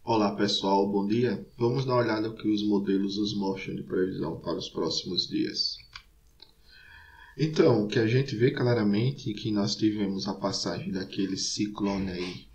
Olá pessoal, bom dia. Vamos dar uma olhada no que os modelos nos mostram de previsão para os próximos dias. Então, o que a gente vê claramente é que nós tivemos a passagem daquele ciclone aí,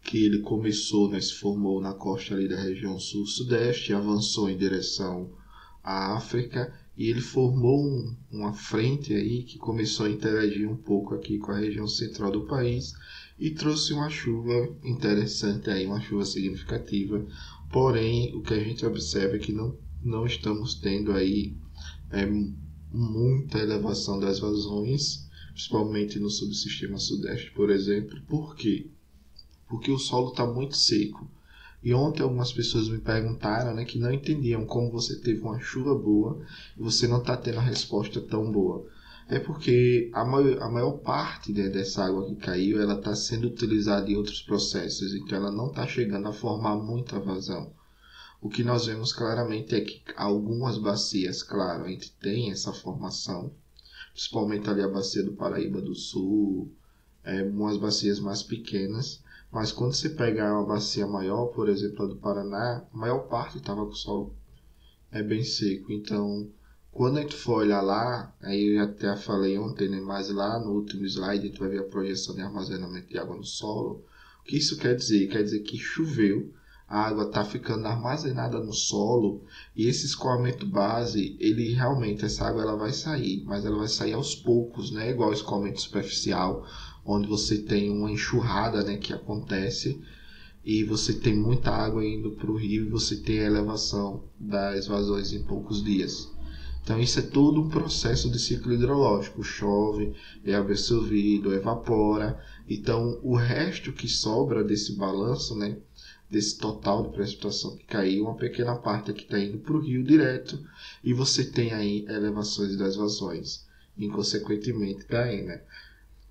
que ele começou, se formou na costa ali da região sul-sudeste, avançou em direção à África e ele formou uma frente aí que começou a interagir um pouco aqui com a região central do país e trouxe uma chuva interessante aí, uma chuva significativa. Porém, o que a gente observa é que não estamos tendo aí muita elevação das vazões, principalmente no subsistema sudeste, por exemplo. Por quê? Porque o solo está muito seco. E ontem algumas pessoas me perguntaram, que não entendiam como você teve uma chuva boa e você não está tendo a resposta tão boa. É porque a maior parte, dessa água que caiu, ela está sendo utilizada em outros processos, então ela não está chegando a formar muita vazão. O que nós vemos claramente é que algumas bacias, claro, a gente tem essa formação, principalmente ali a bacia do Paraíba do Sul, umas bacias mais pequenas, mas quando você pega uma bacia maior, por exemplo a do Paraná, a maior parte estava com o solo bem seco. Então, quando a gente for olhar lá, aí eu até falei ontem, mas lá no último slide a gente vai ver a projeção de armazenamento de água no solo. O que isso quer dizer? Quer dizer que choveu, a água está ficando armazenada no solo e esse escoamento base, ele realmente, essa água ela vai sair, mas ela vai sair aos poucos, não é igual ao escoamento superficial, onde você tem uma enxurrada, que acontece e você tem muita água indo para o rio e você tem a elevação das vazões em poucos dias. Então isso é todo um processo de ciclo hidrológico. Chove, é absorvido, evapora. Então o resto que sobra desse balanço, desse total de precipitação que caiu, uma pequena parte que está indo para o rio direto e você tem aí elevações das vazões, e consequentemente caindo.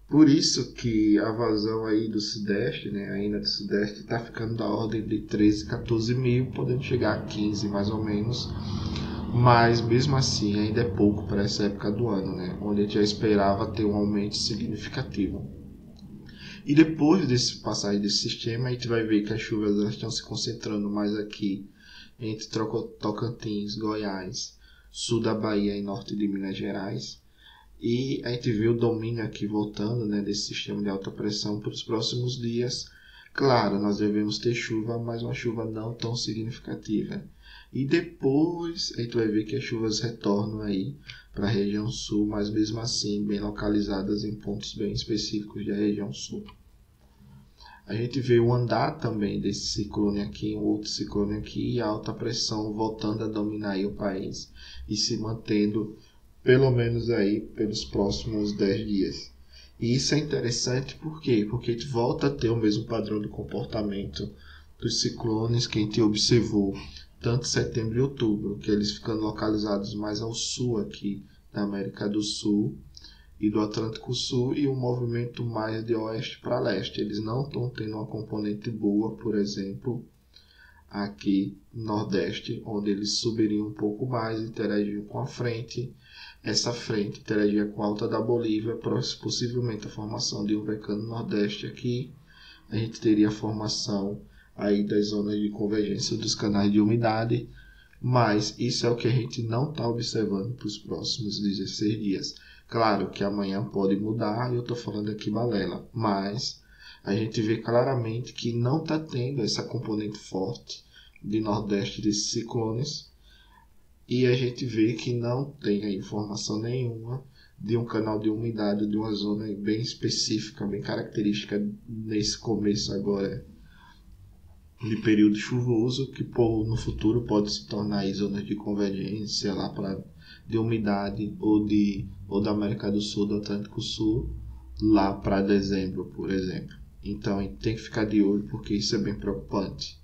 Por isso que a vazão aí do Sudeste, ainda do Sudeste, está ficando da ordem de 13, 14 mil, podendo chegar a 15 mais ou menos. Mas mesmo assim ainda é pouco para essa época do ano, onde a gente já esperava ter um aumento significativo. E depois desse passagem desse sistema, a gente vai ver que as chuvas estão se concentrando mais aqui entre Tocantins, Goiás, sul da Bahia e norte de Minas Gerais. E a gente vê o domínio aqui voltando, desse sistema de alta pressão para os próximos dias. Claro, nós devemos ter chuva, mas uma chuva não tão significativa. E depois a gente vai ver que as chuvas retornam aí para a região sul, mas mesmo assim bem localizadas em pontos bem específicos da região sul. A gente vê o andar também desse ciclone aqui, um outro ciclone aqui, e a alta pressão voltando a dominar aí o país e se mantendo pelo menos aí pelos próximos 10 dias. E isso é interessante por quê? Porque a gente volta a ter o mesmo padrão de comportamento dos ciclones que a gente observou tanto em setembro e outubro, que eles ficando localizados mais ao sul aqui da América do Sul e do Atlântico Sul, e um movimento mais de oeste para leste. Eles não estão tendo uma componente boa, por exemplo, aqui no Nordeste, onde eles subiriam um pouco mais, interagiam com a frente. Essa frente interagia com a alta da Bolívia, possivelmente a formação de um vulcão Nordeste aqui. A gente teria a formação aí das zonas de convergência dos canais de umidade, mas isso é o que a gente não está observando para os próximos 16 dias. Claro que amanhã pode mudar, e eu estou falando aqui balela, mas a gente vê claramente que não está tendo essa componente forte de Nordeste desses ciclones, e a gente vê que não tem informação nenhuma de um canal de umidade, de uma zona bem específica, bem característica nesse começo agora de período chuvoso, que no futuro pode se tornar zonas de convergência lá de umidade ou da América do Sul, do Atlântico Sul, lá para dezembro, por exemplo. Então a gente tem que ficar de olho, porque isso é bem preocupante.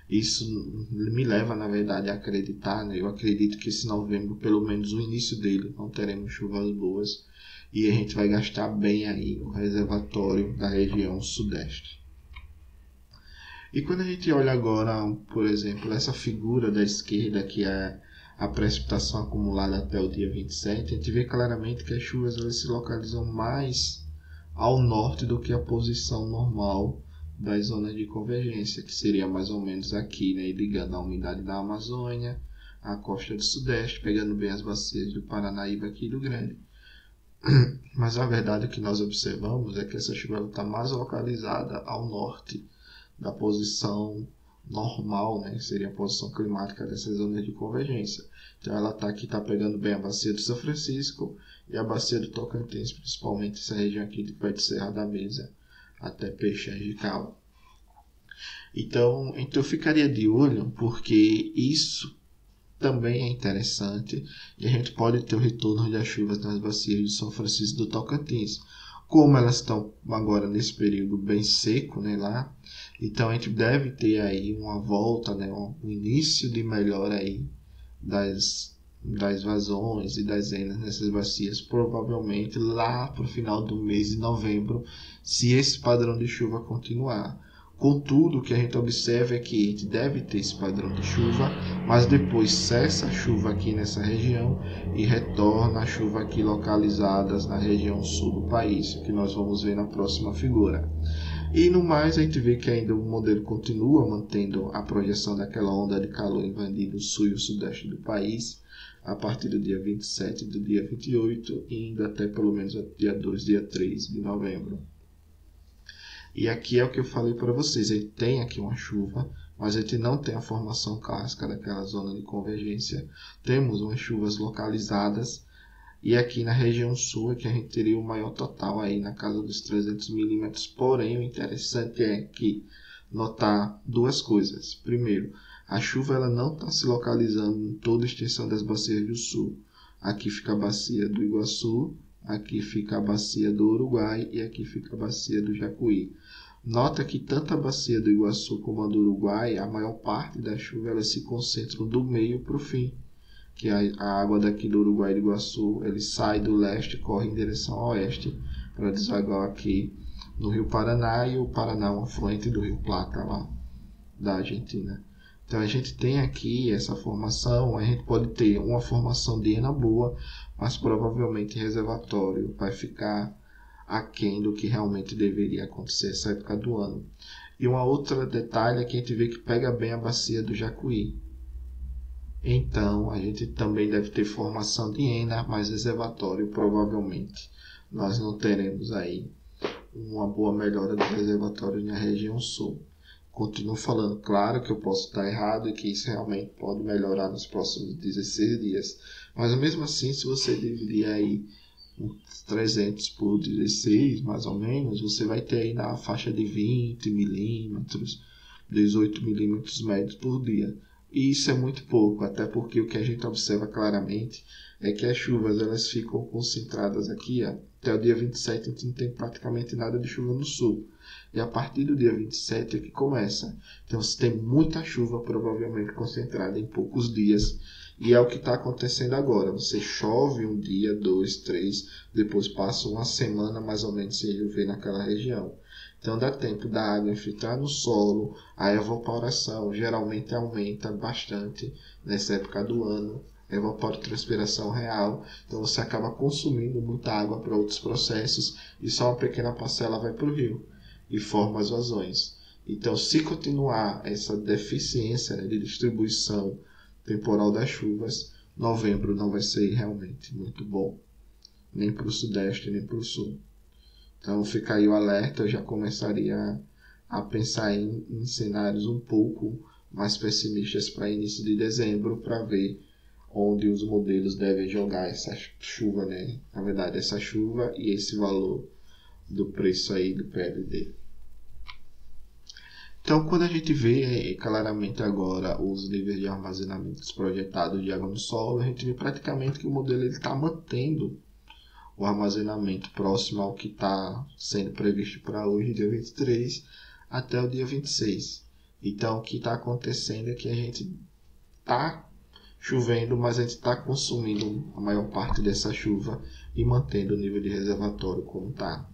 Isso me leva, na verdade, a acreditar, eu acredito que esse novembro, pelo menos o início dele, não teremos chuvas boas e a gente vai gastar bem aí o reservatório da região sudeste. E quando a gente olha agora, por exemplo, essa figura da esquerda, que é a precipitação acumulada até o dia 27, a gente vê claramente que as chuvas elas se localizam mais ao norte do que a posição normal das zonas de convergência, que seria mais ou menos aqui, né, ligando a umidade da Amazônia, a costa do Sudeste, pegando bem as bacias do Paranaíba aqui e do Grande. Mas a verdade que nós observamos é que essa chuva está mais localizada ao norte da posição normal, né, que seria a posição climática dessas zonas de convergência. Então ela está pegando bem a bacia do São Francisco e a bacia do Tocantins, principalmente essa região aqui de Pé de Serra da Mesa até Peixes de Cal. Então eu ficaria de olho, porque isso também é interessante e a gente pode ter o retorno das chuvas nas bacias de São Francisco do Tocantins. Como elas estão agora nesse período bem seco, né, lá, então a gente deve ter aí uma volta, né, um início de melhora aí das vazões e das enas nessas bacias, provavelmente lá para o final do mês de novembro, se esse padrão de chuva continuar. Contudo, o que a gente observa é que a gente deve ter esse padrão de chuva, mas depois cessa a chuva aqui nessa região e retorna a chuva aqui localizadas na região sul do país, que nós vamos ver na próxima figura. E no mais, a gente vê que ainda o modelo continua mantendo a projeção daquela onda de calor invadindo o sul e o sudeste do país, a partir do dia 27 e do dia 28, e indo até pelo menos o dia 2, dia 3 de novembro. E aqui é o que eu falei para vocês, a gente tem aqui uma chuva, mas a gente não tem a formação clássica daquela zona de convergência. Temos umas chuvas localizadas, e aqui na região sul é que a gente teria o maior total aí na casa dos 300 milímetros. Porém, o interessante é que notar duas coisas. Primeiro, a chuva ela não está se localizando em toda a extensão das bacias do sul. Aqui fica a bacia do Iguaçu, aqui fica a bacia do Uruguai e aqui fica a bacia do Jacuí. Nota que tanto a bacia do Iguaçu como a do Uruguai, a maior parte da chuva elas se concentram do meio para o fim. Que a água daqui do Uruguai e do Iguaçu, ele sai do leste e corre em direção ao oeste para desaguar aqui no Rio Paraná, e o Paraná é um afluente do Rio Plata lá da Argentina. Então a gente tem aqui essa formação, a gente pode ter uma formação de ENA boa, mas provavelmente o reservatório vai ficar aquém do que realmente deveria acontecer essa época do ano. E uma outra detalhe é que a gente vê que pega bem a bacia do Jacuí. Então a gente também deve ter formação de ENA, mas reservatório provavelmente nós não teremos aí uma boa melhora do reservatório na região sul. Continuo falando, claro que eu posso estar errado e que isso realmente pode melhorar nos próximos 16 dias. Mas mesmo assim, se você dividir aí 300 por 16, mais ou menos, você vai ter aí na faixa de 20 milímetros, 18 milímetros médios por dia. E isso é muito pouco, até porque o que a gente observa claramente é que as chuvas elas ficam concentradas aqui, até o dia 27 a gente não tem praticamente nada de chuva no sul. E a partir do dia 27 é que começa. Então você tem muita chuva provavelmente concentrada em poucos dias. E é o que está acontecendo agora. Você chove um dia, 2, 3, depois passa uma semana mais ou menos sem chover naquela região. Então dá tempo da água infiltrar no solo, a evaporação geralmente aumenta bastante nessa época do ano, evapotranspiração real, então você acaba consumindo muita água para outros processos e só uma pequena parcela vai para o rio e forma as vazões. Então se continuar essa deficiência, né, de distribuição temporal das chuvas, novembro não vai ser realmente muito bom, nem para o sudeste nem para o sul. Então fica aí o alerta, eu já começaria a pensar em cenários um pouco mais pessimistas para início de dezembro, para ver onde os modelos devem jogar essa chuva, né? Na verdade, essa chuva e esse valor do preço aí do PLD. Então, quando a gente vê claramente agora os níveis de armazenamento projetados de água no solo, a gente vê praticamente que o modelo está mantendo o armazenamento próximo ao que está sendo previsto para hoje, dia 23, até o dia 26. Então, o que está acontecendo é que a gente está chovendo, mas a gente está consumindo a maior parte dessa chuva e mantendo o nível de reservatório como está.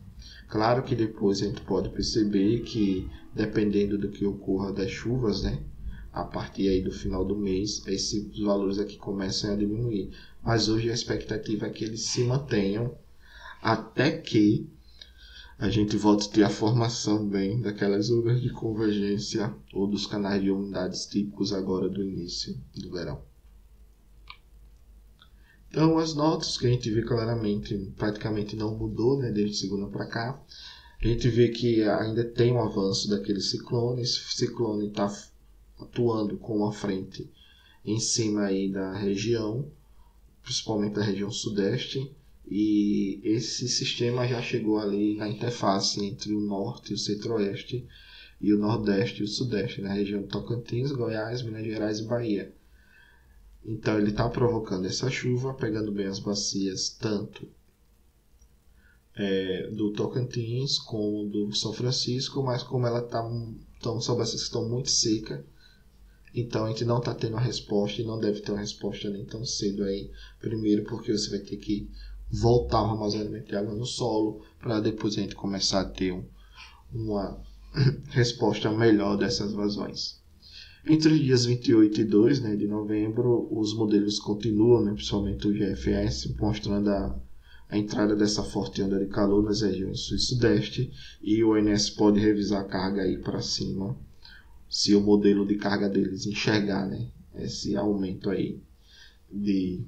Claro que depois a gente pode perceber que, dependendo do que ocorra das chuvas, né, a partir aí do final do mês, esses valores aqui começam a diminuir. Mas hoje a expectativa é que eles se mantenham até que a gente volta a ter a formação bem daquelas ondas de convergência ou dos canais de umidades típicos agora do início do verão. Então, as notas que a gente vê claramente praticamente não mudou, né, desde segunda para cá. A gente vê que ainda tem um avanço daquele ciclone. Esse ciclone está atuando com uma frente em cima aí da região, principalmente da região sudeste, e esse sistema já chegou ali na interface entre o norte e o centro-oeste e o nordeste e o sudeste, na região de Tocantins, Goiás, Minas Gerais e Bahia. Então ele está provocando essa chuva, pegando bem as bacias tanto do Tocantins como do São Francisco, mas como ela são bacias que estão muito secas, então a gente não está tendo a resposta e não deve ter uma resposta nem tão cedo aí. Primeiro porque você vai ter que voltar o armazenamento de água no solo para depois a gente começar a ter uma resposta melhor dessas vazões. Entre os dias 28 e 2, né, de novembro, os modelos continuam, né, principalmente o GFS, mostrando a entrada dessa forte onda de calor nas regiões sul e sudeste, e o ONS pode revisar a carga aí para cima, se o modelo de carga deles enxergar, né, esse aumento aí de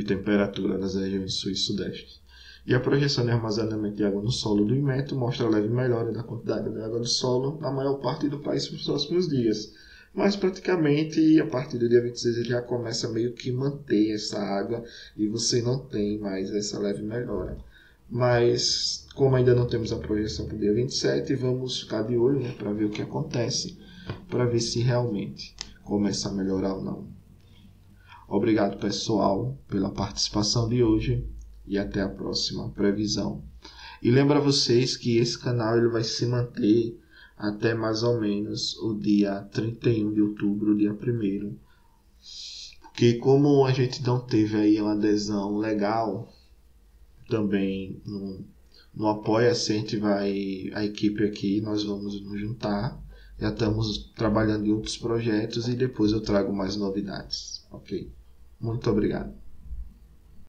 temperatura nas regiões sul e sudeste. E a projeção de armazenamento de água no solo do Inmetro mostra a leve melhora da quantidade de água do solo na maior parte do país nos próximos dias. Mas praticamente a partir do dia 26 ele já começa a meio que manter essa água e você não tem mais essa leve melhora. Mas como ainda não temos a projeção para o dia 27, vamos ficar de olho, né, para ver o que acontece, para ver se realmente começa a melhorar ou não. Obrigado, pessoal, pela participação de hoje e até a próxima previsão. E lembra vocês que esse canal ele vai se manter até mais ou menos o dia 31 de outubro, dia 1º. Porque como a gente não teve aí uma adesão legal, também no Apoia-se, a equipe aqui, nós vamos nos juntar. Já estamos trabalhando em outros projetos e depois eu trago mais novidades. Ok? Muito obrigado.